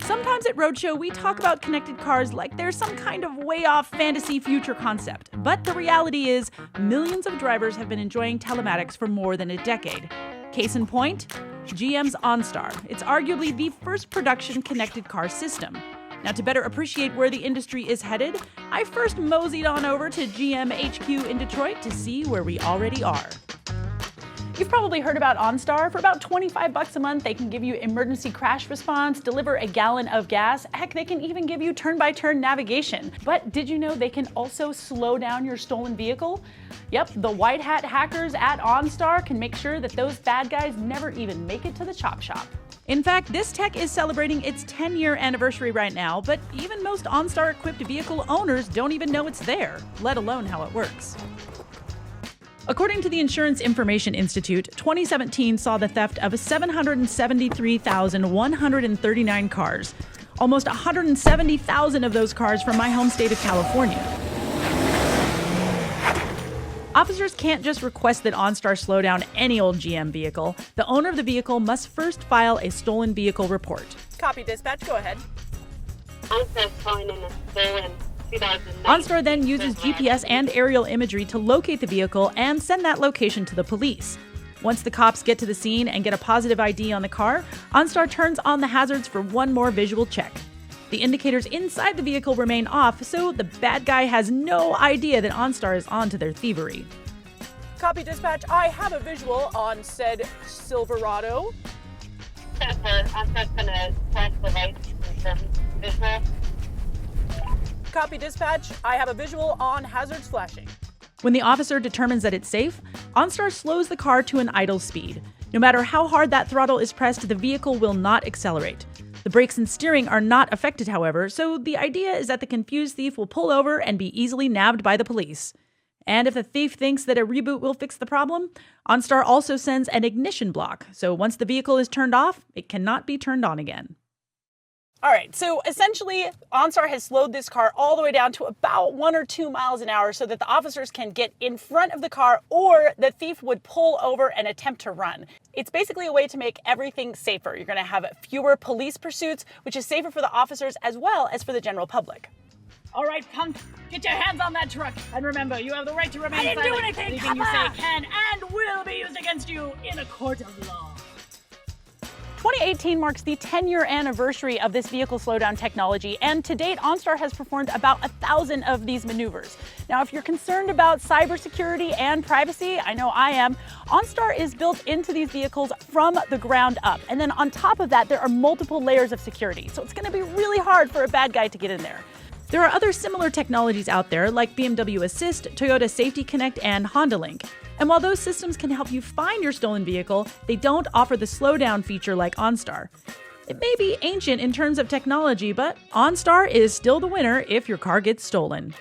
Sometimes at Roadshow, we talk about connected cars like they're some kind of way off fantasy future concept. But the reality is, millions of drivers have been enjoying telematics for more than a decade. Case in point, GM's OnStar. It's arguably the first production connected car system. Now, to better appreciate where the industry is headed, I first moseyed on over to GM HQ in Detroit to see where we already are. You've probably heard about OnStar. For about $25 a month, they can give you emergency crash response, deliver a gallon of gas. Heck, they can even give you turn-by-turn navigation. But did you know they can also slow down your stolen vehicle? Yep, the white hat hackers at OnStar can make sure that those bad guys never even make it to the chop shop. In fact, this tech is celebrating its 10-year anniversary right now, but even most OnStar-equipped vehicle owners don't even know it's there, let alone how it works. According to the Insurance Information Institute, 2017 saw the theft of 773,139 cars, almost 170,000 of those cars from my home state of California. Officers can't just request that OnStar slow down any old GM vehicle. The owner of the vehicle must first file a stolen vehicle report. Copy, dispatch. Go ahead. OnStar then uses GPS and aerial imagery to locate the vehicle and send that location to the police. Once the cops get to the scene and get a positive ID on the car, OnStar turns on the hazards for one more visual check. The indicators inside the vehicle remain off, so the bad guy has no idea that OnStar is onto their thievery. Copy, dispatch. I have a visual on said Silverado. OnStar's gonna press the lights from visual. Copy, dispatch. I have a visual on hazards flashing. When the officer determines that it's safe, OnStar slows the car to an idle speed. No matter how hard that throttle is pressed, the vehicle will not accelerate. The brakes and steering are not affected, however, so the idea is that the confused thief will pull over and be easily nabbed by the police. And if the thief thinks that a reboot will fix the problem, OnStar also sends an ignition block, so once the vehicle is turned off, it cannot be turned on again. All right, so essentially, OnStar has slowed this car all the way down to about 1 or 2 miles an hour so that the officers can get in front of the car or the thief would pull over and attempt to run. It's basically a way to make everything safer. You're going to have fewer police pursuits, which is safer for the officers as well as for the general public. All right, punk, get your hands on that truck. And remember, you have the right to remain silent. I didn't do anything. Anything you say can and will be used against you in a court of law. 2018 marks the 10-year anniversary of this vehicle slowdown technology, and to date, OnStar has performed about 1,000 of these maneuvers. Now, if you're concerned about cybersecurity and privacy, I know I am, OnStar is built into these vehicles from the ground up. And then on top of that, there are multiple layers of security, so it's going to be really hard for a bad guy to get in there. There are other similar technologies out there like BMW Assist, Toyota Safety Connect, and Honda Link. And while those systems can help you find your stolen vehicle, they don't offer the slowdown feature like OnStar. It may be ancient in terms of technology, but OnStar is still the winner if your car gets stolen.